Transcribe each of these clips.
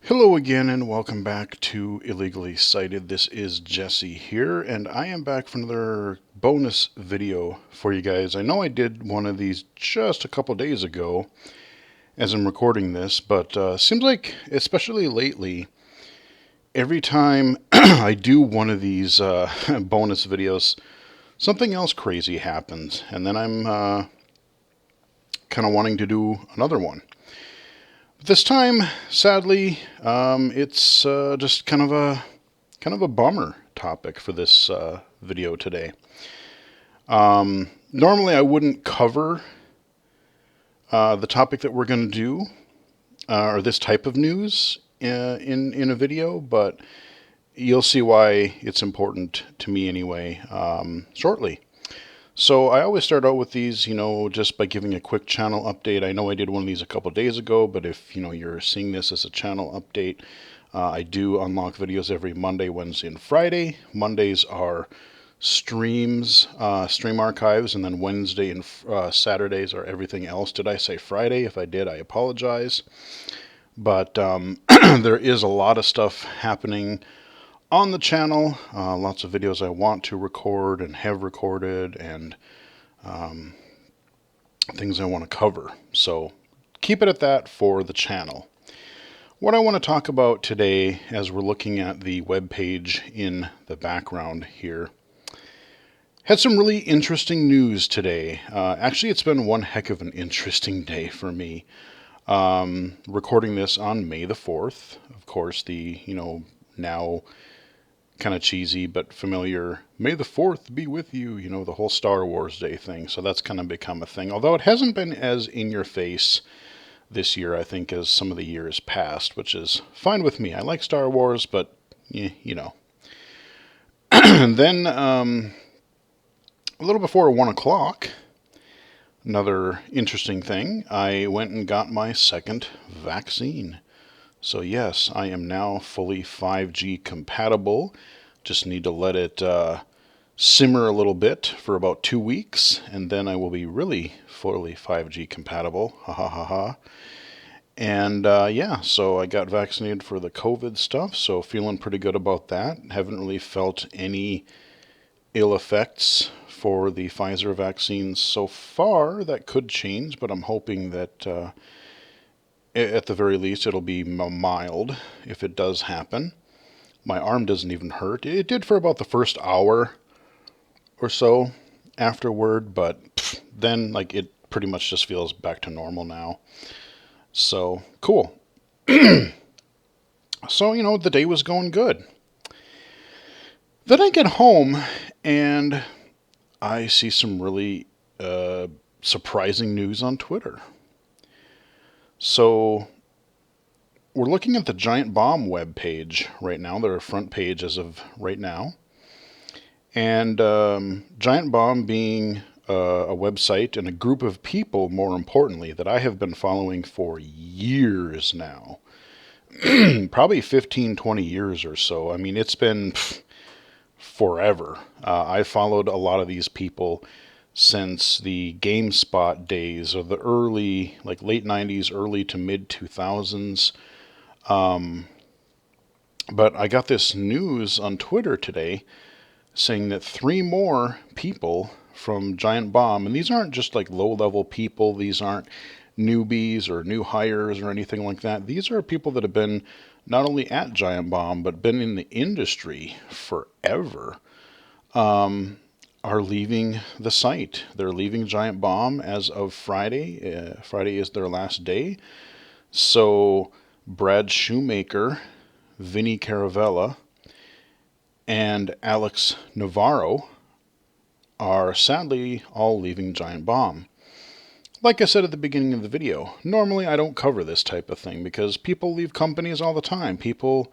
Hello again and welcome back to Illegally Cited. This is Jesse here and I am back for another bonus video for you guys. I know I did one of these just a couple days ago as I'm recording this, but seems like, especially lately, every time I do one of these bonus videos, something else crazy happens and then I'm kind of wanting to do another one. This time, sadly, it's just kind of a bummer topic for this video today. Normally, I wouldn't cover the topic that we're going to do or this type of news in a video, but you'll see why it's important to me anyway shortly. So I always start out with these, just by giving a quick channel update. I know I did one of these a couple days ago, but if, you're seeing this as a channel update, I do unlock videos every Monday, Wednesday, and Friday. Mondays are stream archives, and then Wednesday and Saturdays are everything else. Did I say Friday? If I did, I apologize. But there is a lot of stuff happening on the channel, lots of videos I want to record and have recorded, and things I want to cover. So keep it at that for the channel. What I want to talk about today, as we're looking at the web page in the background here, had some really interesting news today. Actually, it's been one heck of an interesting day for me. Recording this on May the 4th, of course, the, now kind of cheesy but familiar May the 4th be with you, the whole Star Wars Day thing. So that's kind of become a thing. Although it hasn't been as in your face this year, I think, as some of the years past, which is fine with me. I like Star Wars, but, And then a little before 1 o'clock, another interesting thing, I went and got my second vaccine. So yes, I am now fully 5G compatible. Just need to let it simmer a little bit for about 2 weeks, and then I will be really fully 5G compatible. Ha ha ha ha. And yeah, so I got vaccinated for the COVID stuff, so feeling pretty good about that. Haven't really felt any ill effects for the Pfizer vaccine so far. That could change, but I'm hoping that at the very least it'll be mild if it does happen. My arm doesn't even hurt. It did for about the first hour or so afterward, but then it pretty much just feels back to normal now. So cool. So, the day was going good. Then I get home and I see some really surprising news on Twitter. So we're looking at the Giant Bomb web page right now, their front page as of right now. And Giant Bomb being a website and a group of people, more importantly, that I have been following for years now. Probably 15, 20 years or so. I mean, it's been forever. I followed a lot of these people since the GameSpot days of the early, late 90s, early to mid 2000s. But I got this news on Twitter today saying that 3 more people from Giant Bomb, and these aren't just low-level people, these aren't newbies or new hires or anything like that. These are people that have been not only at Giant Bomb, but been in the industry forever, are leaving the site. They're leaving Giant Bomb as of Friday. Friday is their last day. So Brad Shoemaker, Vinny Caravella, and Alex Navarro are sadly all leaving Giant Bomb. Like I said at the beginning of the video, normally I don't cover this type of thing because people leave companies all the time. People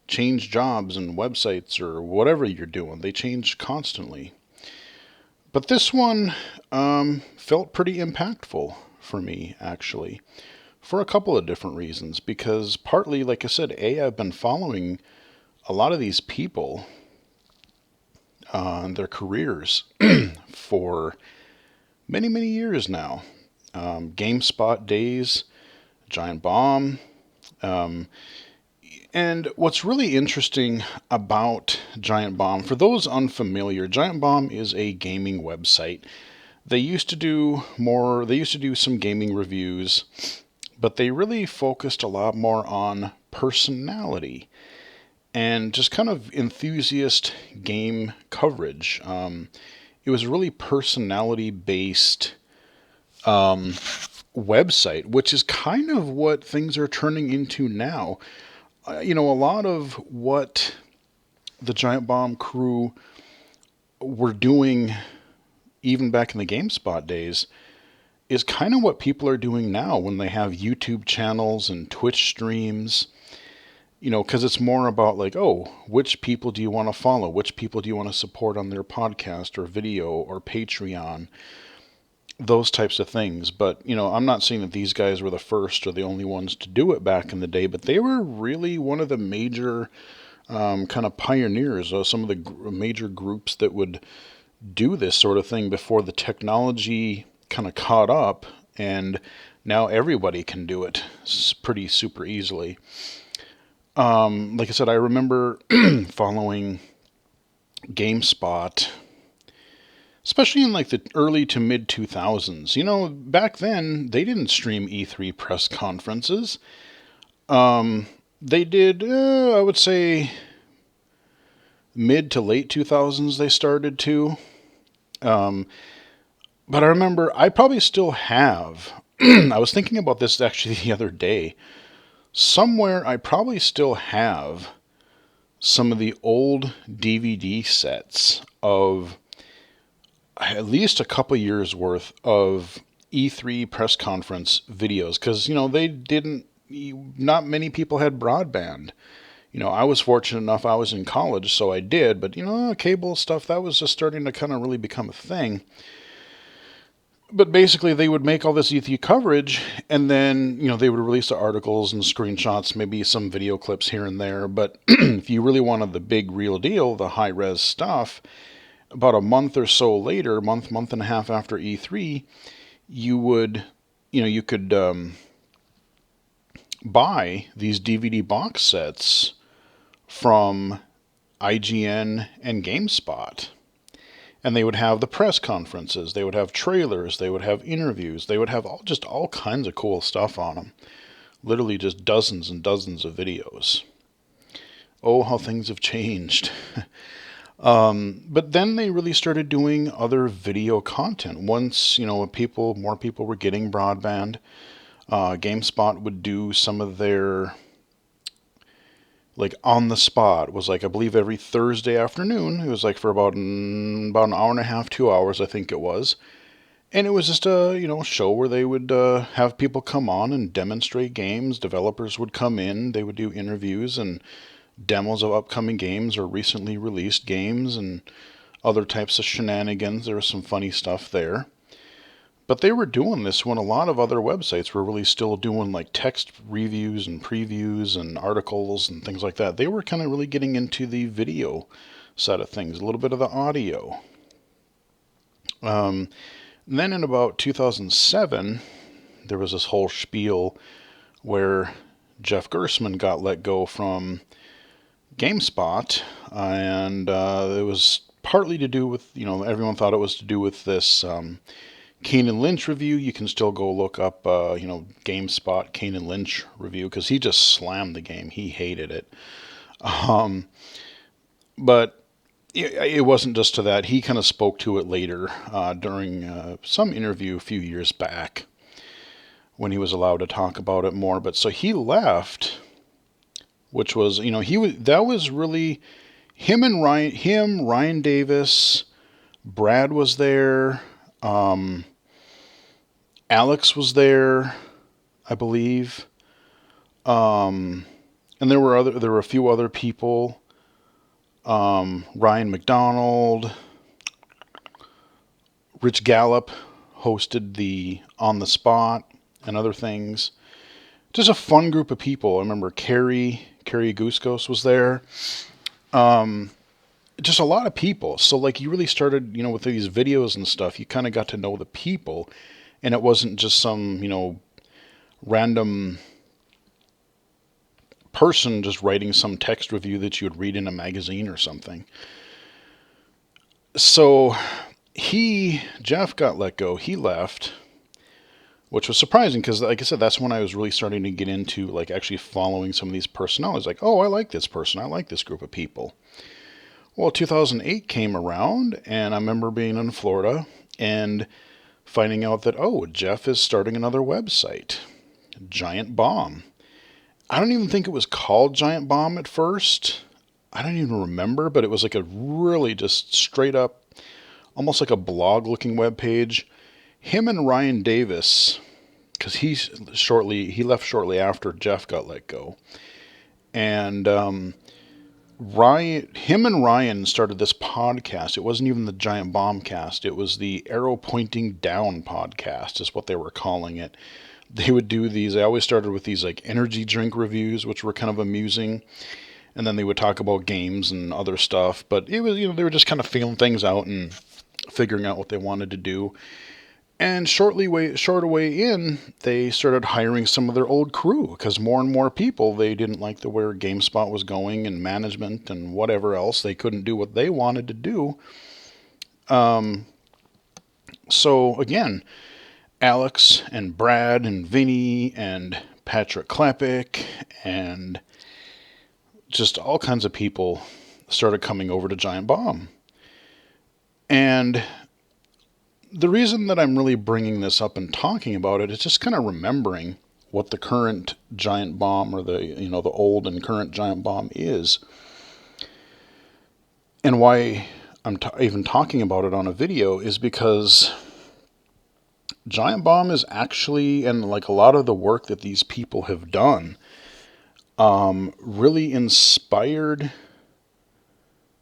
change jobs and websites or whatever you're doing. They change constantly. But this one felt pretty impactful for me, actually, for a couple of different reasons. Because partly, like I said, I've been following a lot of these people and their careers for many, many years now. GameSpot days, Giant Bomb, And what's really interesting about Giant Bomb, for those unfamiliar, Giant Bomb is a gaming website. They used to do some gaming reviews, but they really focused a lot more on personality and just kind of enthusiast game coverage. It was a really personality based website, which is kind of what things are turning into now. A lot of what the Giant Bomb crew were doing, even back in the GameSpot days, is kind of what people are doing now when they have YouTube channels and Twitch streams. Because it's more about like, oh, which people do you want to follow? Which people do you want to support on their podcast or video or Patreon? Those types of things. But, I'm not saying that these guys were the first or the only ones to do it back in the day, but they were really one of the major kind of pioneers, some of the major groups that would do this sort of thing before the technology kind of caught up, and now everybody can do it pretty super easily. Like I said, I remember following GameSpot, especially in like the early to mid 2000s. Back then they didn't stream E3 press conferences. They did, I would say, mid to late 2000s they started to. But I remember I probably still have, I was thinking about this actually the other day. Somewhere I probably still have some of the old DVD sets of at least a couple years worth of E3 press conference videos, because not many people had broadband. I was fortunate enough, I was in college, so I did, but cable stuff, that was just starting to kind of really become a thing. But basically, they would make all this E3 coverage, and then, they would release the articles and screenshots, maybe some video clips here and there. But if you really wanted the big real deal, the high-res stuff, about a month or so later, month and a half after E3, you could buy these DVD box sets from IGN and GameSpot. And they would have the press conferences, they would have trailers, they would have interviews, they would have all kinds of cool stuff on them. Literally just dozens and dozens of videos. Oh, how things have changed. But then they really started doing other video content. Once, more people were getting broadband, GameSpot would do some of their, like, on the spot. Was like, I believe every Thursday afternoon. It was like for about an hour and a half, 2 hours, I think it was. And it was just a, show where they would have people come on and demonstrate games. Developers would come in, they would do interviews and demos of upcoming games or recently released games and other types of shenanigans. There was some funny stuff there. But they were doing this when a lot of other websites were really still doing like text reviews and previews and articles and things like that. They were kind of really getting into the video side of things, a little bit of the audio. Then in about 2007, there was this whole spiel where Jeff Gerstmann got let go from GameSpot, and it was partly to do with, everyone thought it was to do with this Kane and Lynch review. You can still go look up, GameSpot Kane and Lynch review, because he just slammed the game. He hated it. But it wasn't just to that. He kind of spoke to it later during some interview a few years back when he was allowed to talk about it more. But so he left, which was, that was really him and Ryan Davis, Brad was there, Alex was there, I believe, and there were a few other people, Ryan McDonald, Rich Gallup hosted the On the Spot and other things. Just a fun group of people. I remember Carrie Guskos was there. Just a lot of people. So like you really started, with these videos and stuff, you kind of got to know the people, and it wasn't just some, random person just writing some text review that you would read in a magazine or something. So Jeff got let go. He left, which was surprising because, like I said, that's when I was really starting to get into like actually following some of these personalities. Like, oh, I like this person. I like this group of people. Well, 2008 came around, and I remember being in Florida and finding out that, oh, Jeff is starting another website, Giant Bomb. I don't even think it was called Giant Bomb at first. I don't even remember, but it was like a really just straight up, almost like a blog looking web page. Him and Ryan Davis, because he left shortly after Jeff got let go. And him and Ryan started this podcast. It wasn't even the Giant Bomb cast. It was the Arrow Pointing Down podcast is what they were calling it. They would do these. They always started with these like energy drink reviews, which were kind of amusing. And then they would talk about games and other stuff. But it was, they were just kind of feeling things out and figuring out what they wanted to do. And short way in, they started hiring some of their old crew because more and more people, they didn't like the where GameSpot was going and management and whatever else. They couldn't do what they wanted to do. So again, Alex and Brad and Vinny and Patrick Klepek and just all kinds of people started coming over to Giant Bomb. And the reason that I'm really bringing this up and talking about it is just kind of remembering what the current Giant Bomb or the old and current Giant Bomb is, and why I'm even talking about it on a video is because Giant Bomb is actually, and like a lot of the work that these people have done, really inspired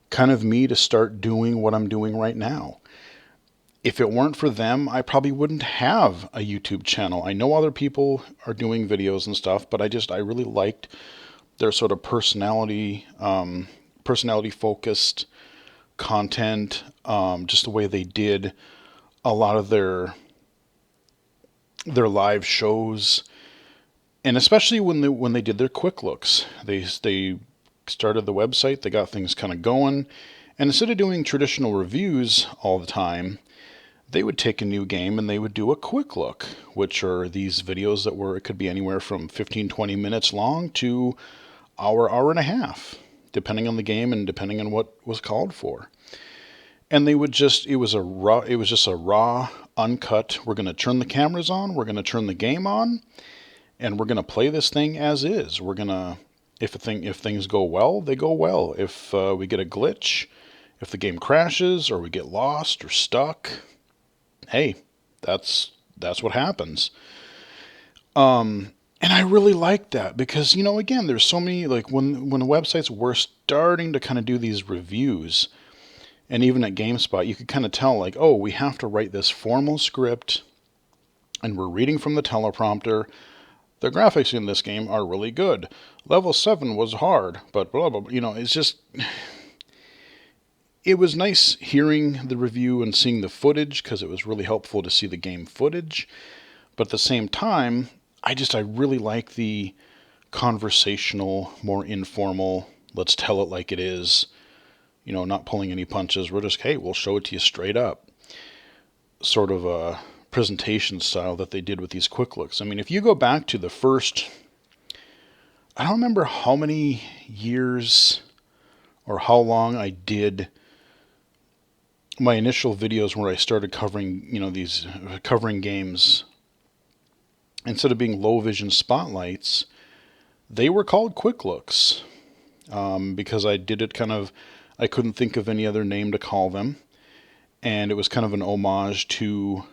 kind of me to start doing what I'm doing right now. If it weren't for them, I probably wouldn't have a YouTube channel. I know other people are doing videos and stuff, but I really liked their sort of personality focused content, just the way they did a lot of their live shows, and especially when they did their quick looks. They started the website, they got things kind of going, and instead of doing traditional reviews all the time, they would take a new game and they would do a quick look, which are these videos that it could be anywhere from 15-20 minutes long to hour and a half, depending on the game and depending on what was called for. And they would it was just a raw, uncut, we're going to turn the cameras on, we're going to turn the game on, and we're going to play this thing as is. We're going to, if things go well, they go well. If we get a glitch, if the game crashes or we get lost or stuck, hey, that's what happens. And I really liked that because, again, there's so many, like when the websites were starting to kind of do these reviews, and even at GameSpot, you could kind of tell like, oh, we have to write this formal script and we're reading from the teleprompter. The graphics in this game are really good. Level 7 was hard, but blah, blah, blah. It's just... It was nice hearing the review and seeing the footage because it was really helpful to see the game footage. But at the same time, I really like the conversational, more informal, let's tell it like it is, not pulling any punches. We're just, hey, we'll show it to you straight up. Sort of a presentation style that they did with these quick looks. I mean, if you go back to the first, I don't remember how many years or how long I did my initial videos where I started covering, covering games. Instead of being low vision spotlights, they were called quick looks, because I did it I couldn't think of any other name to call them. And it was kind of an homage to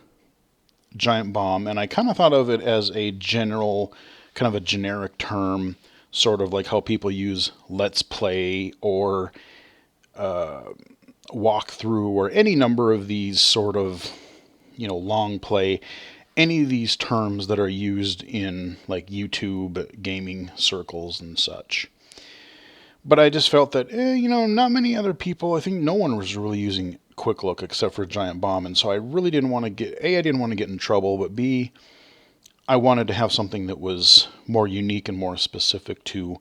Giant Bomb. And I kind of thought of it as a general, kind of a generic term, sort of like how people use Let's Play or, walkthrough or any number of these sort of, long play, any of these terms that are used in like YouTube gaming circles and such. But I just felt that, not many other people, I think no one was really using quick look except for Giant Bomb. And so I really didn't want to I didn't want to get in trouble, but B, I wanted to have something that was more unique and more specific to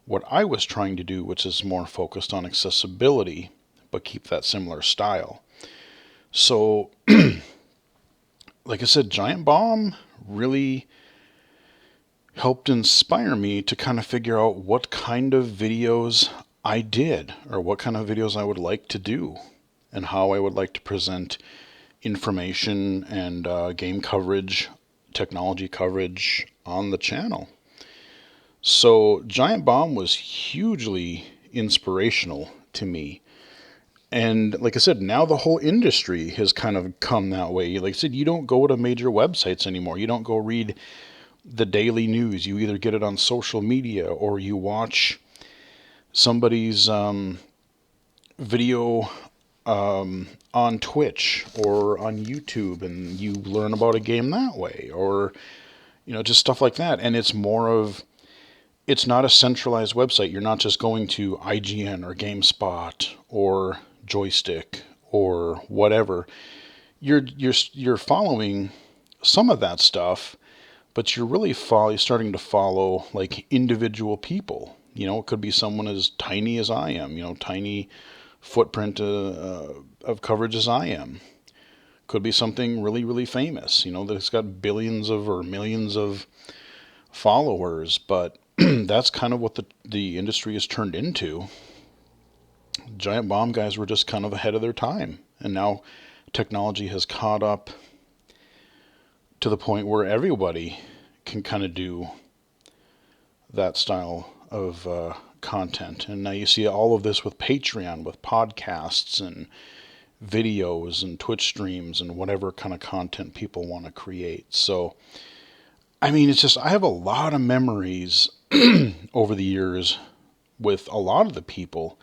what I was trying to do, which is more focused on accessibility, but keep that similar style. So, like I said, Giant Bomb really helped inspire me to kind of figure out what kind of videos I did, or what kind of videos I would like to do, and how I would like to present information and game coverage, technology coverage on the channel. So Giant Bomb was hugely inspirational to me. And like I said, now the whole industry has kind of come that way. Like I said, you don't go to major websites anymore. You don't go read the daily news. You either get it on social media or you watch somebody's video on Twitch or on YouTube, and you learn about a game that way, or just stuff like that. And it's not a centralized website. You're not just going to IGN or GameSpot or Joystick or whatever. You're following some of that stuff, but you're really starting to follow like individual people. It could be someone as tiny as I am, tiny footprint of coverage as I am. Could be something really, really famous, that's got billions of or millions of followers, but that's kind of what the industry has turned into. Giant Bomb guys were just kind of ahead of their time, and now technology has caught up to the point where everybody can kind of do that style of content. And now you see all of this with Patreon, with podcasts and videos and Twitch streams and whatever kind of content people want to create. So, I mean, it's just, I have a lot of memories over the years with a lot of the people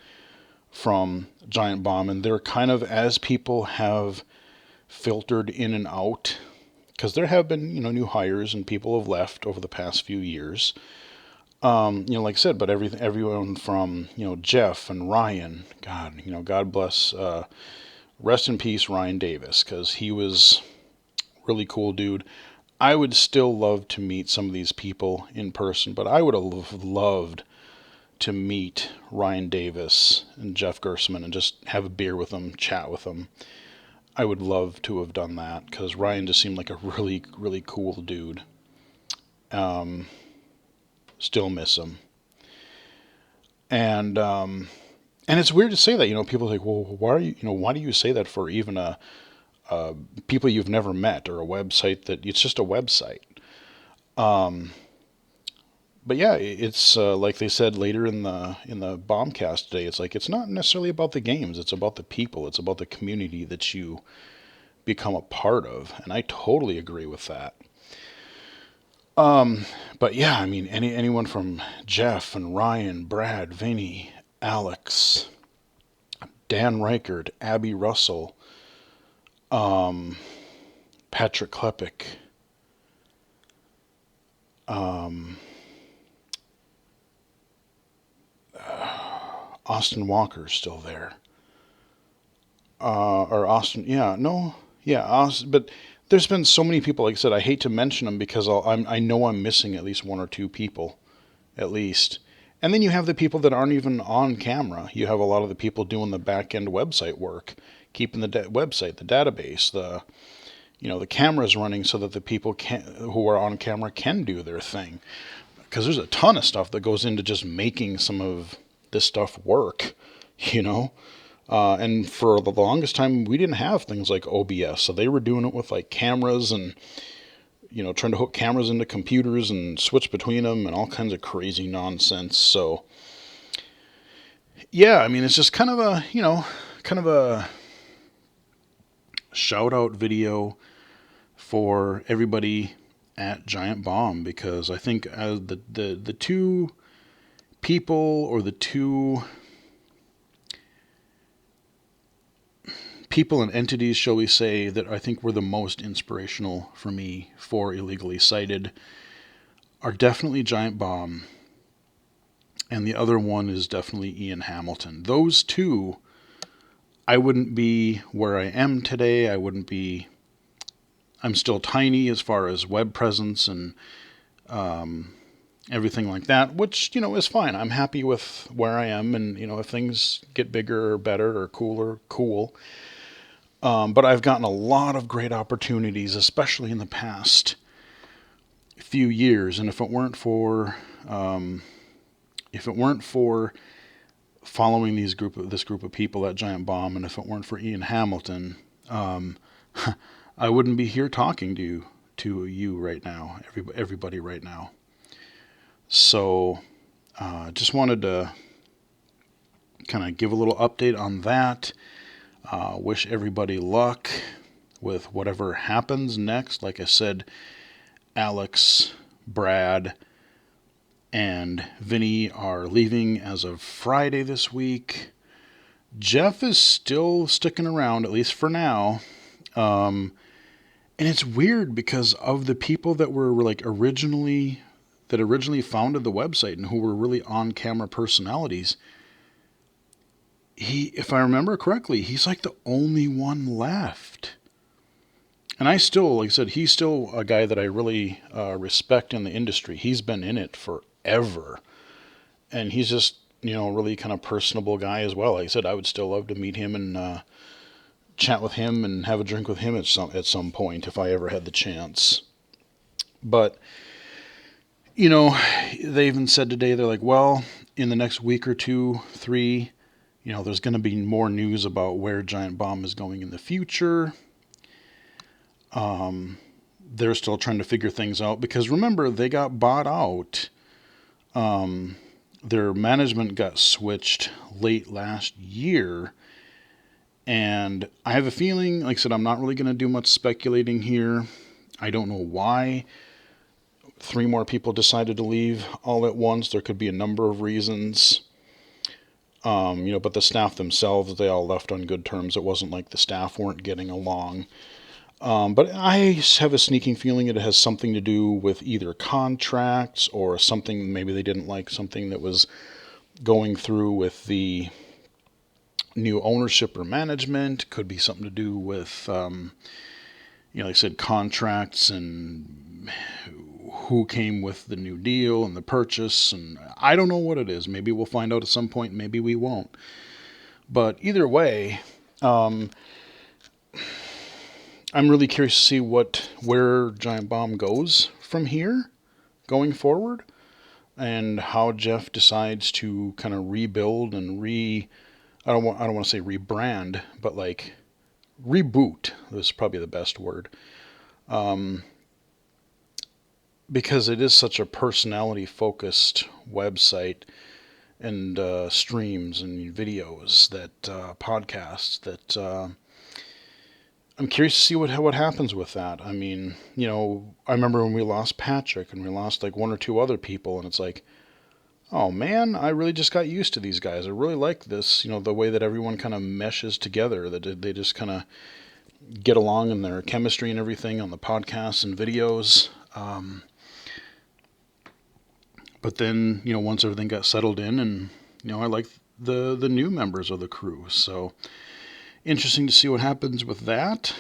from Giant Bomb, and they're kind of, as people have filtered in and out, because there have been, new hires and people have left over the past few years. Like I said, but everyone from, Jeff and Ryan, God bless, rest in peace, Ryan Davis, because he was really cool dude. I would still love to meet some of these people in person, but I would have loved to meet Ryan Davis and Jeff Gersman and just have a beer with them, chat with them. I would love to have done that, because Ryan just seemed like a really, really cool dude. Still miss him. And it's weird to say that. People are like, well, why do you say that for even a people you've never met, or a website that it's just a website? But yeah, it's like they said later in the Bombcast today. It's like, it's not necessarily about the games. It's about the people. It's about the community that you become a part of, and I totally agree with that. But yeah, I mean, anyone from Jeff and Ryan, Brad, Vinny, Alex, Dan Reichert, Abby Russell, Patrick Klepek, Austin Walker's still there. Or Austin, yeah, no, yeah, Austin, but there's been so many people. Like I said, I hate to mention them because I know I'm missing at least one or two people, at least. And then you have the people that aren't even on camera. You have a lot of the people doing the back end website work, keeping the website, the database, the cameras running so that the people who are on camera can do their thing. Because there's a ton of stuff that goes into just making some of this stuff work, and for the longest time, we didn't have things like OBS, so they were doing it with like cameras and, trying to hook cameras into computers and switch between them and all kinds of crazy nonsense. So, yeah, I mean, it's just kind of a shout out video for everybody at Giant Bomb, because I think the two people, or the two people and entities, shall we say, that I think were the most inspirational for me for Illegally Cited are definitely Giant Bomb, and the other one is definitely Ian Hamilton. Those two, I wouldn't be where I am today. I'm still tiny as far as web presence and everything like that, which, is fine. I'm happy with where I am, and, if things get bigger or better or cooler, cool. But I've gotten a lot of great opportunities, especially in the past few years, and um, if it weren't for following this group of people at Giant Bomb, and if it weren't for Ian Hamilton, um, I wouldn't be here talking to you right now, everybody right now. So, just wanted to kind of give a little update on that. Wish everybody luck with whatever happens next. Like I said, Alex, Brad, and Vinny are leaving as of Friday this week. Jeff is still sticking around, at least for now. Um, and it's weird because of the people that were like originally founded the website and who were really on camera personalities. If I remember correctly, he's like the only one left. And I still, like I said, he's still a guy that I really respect in the industry. He's been in it forever. And he's just, really kind of personable guy as well. Like I said, I would still love to meet him and chat with him and have a drink with him at some point if I ever had the chance. But, they even said today, they're like, well, in the next week or two, three, there's going to be more news about where Giant Bomb is going in the future. They're still trying to figure things out because remember, they got bought out. Their management got switched late last year. And I have a feeling, like I said, I'm not really going to do much speculating here. I don't know why 3 more people decided to leave all at once. There could be a number of reasons. But the staff themselves, they all left on good terms. It wasn't like the staff weren't getting along. But I have a sneaking feeling it has something to do with either contracts or something maybe they didn't like, something that was going through with the new ownership or management. Could be something to do with, like I said, contracts and who came with the new deal and the purchase. And I don't know what it is. Maybe we'll find out at some point. Maybe we won't. But either way, I'm really curious to see where Giant Bomb goes from here going forward, and how Jeff decides to kind of rebuild and I don't want to say rebrand, but like reboot is probably the best word. Because it is such a personality focused website and streams and videos that podcasts that I'm curious to see what happens with that. I mean, I remember when we lost Patrick and we lost like 1 or 2 other people, and it's like, oh man, I really just got used to these guys. I really like this, the way that everyone kind of meshes together, that they just kind of get along in their chemistry and everything on the podcasts and videos. But then, once everything got settled in, and, I like the new members of the crew. So interesting to see what happens with that.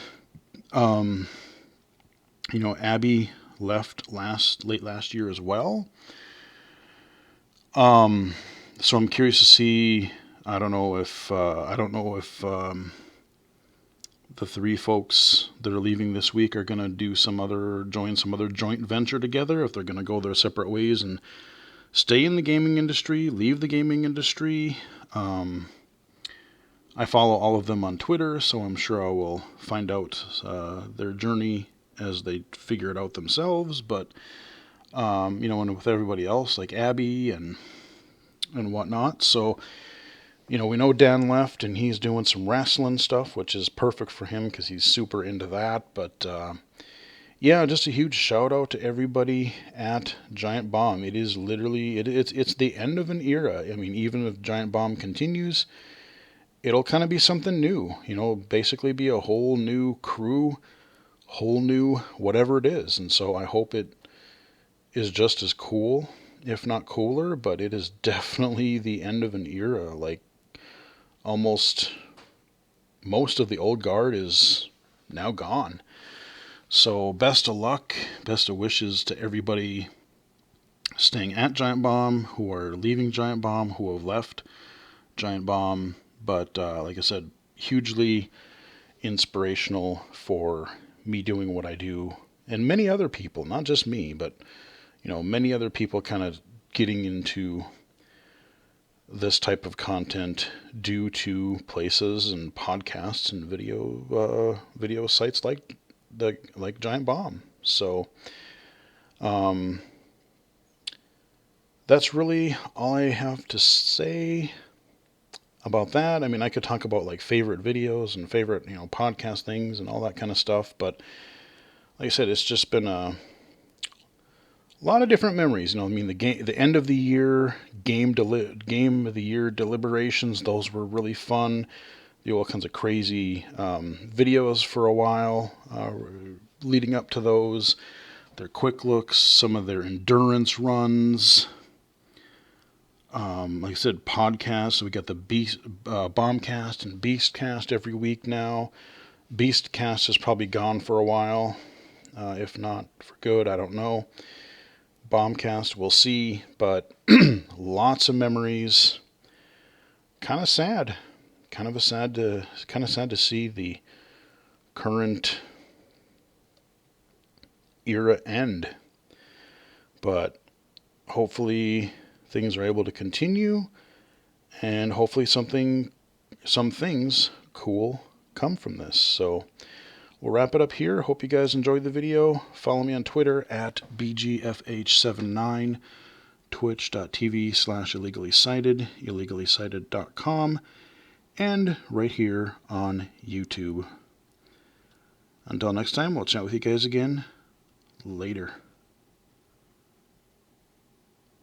Abby left late last year as well. So I'm curious to see. I don't know if the 3 folks that are leaving this week are going to join some other joint venture together. If they're going to go their separate ways and stay in the gaming industry, leave the gaming industry. I follow all of them on Twitter, so I'm sure I will find out their journey as they figure it out themselves. But and with everybody else, like Abby and whatnot. So, we know Dan left and he's doing some wrestling stuff, which is perfect for him because he's super into that. But yeah, just a huge shout out to everybody at Giant Bomb. It is literally it's the end of an era. I mean, even if Giant Bomb continues, it'll kind of be something new. Basically be a whole new crew, whole new whatever it is. And so I hope it is just as cool, if not cooler, but it is definitely the end of an era. Like, almost most of the old guard is now gone. So best of luck, best of wishes to everybody staying at Giant Bomb, who are leaving Giant Bomb, who have left Giant Bomb. But like I said, hugely inspirational for me doing what I do, and many other people, not just me, but many other people kind of getting into this type of content due to places and podcasts and video sites like Giant Bomb. So that's really all I have to say about that. I mean, I could talk about like favorite videos and favorite podcast things and all that kind of stuff, but like I said, it's just been a lot of different memories. I mean, the end of the year game of the year deliberations, those were really fun. All kinds of crazy videos for a while leading up to those. Their quick looks, some of their endurance runs. Like I said, podcasts. We got the Bombcast and Beastcast every week now. Beastcast is probably gone for a while, if not for good. I don't know. Bombcast, we'll see. But lots of memories. Kind of sad. Kind of sad to see the current era end. But hopefully things are able to continue, and hopefully some things cool come from this. So we'll wrap it up here. Hope you guys enjoyed the video. Follow me on Twitter at BGFH79, twitch.tv/illegally-cited, illegally-cited.com, and right here on YouTube. Until next time, we'll chat with you guys again later.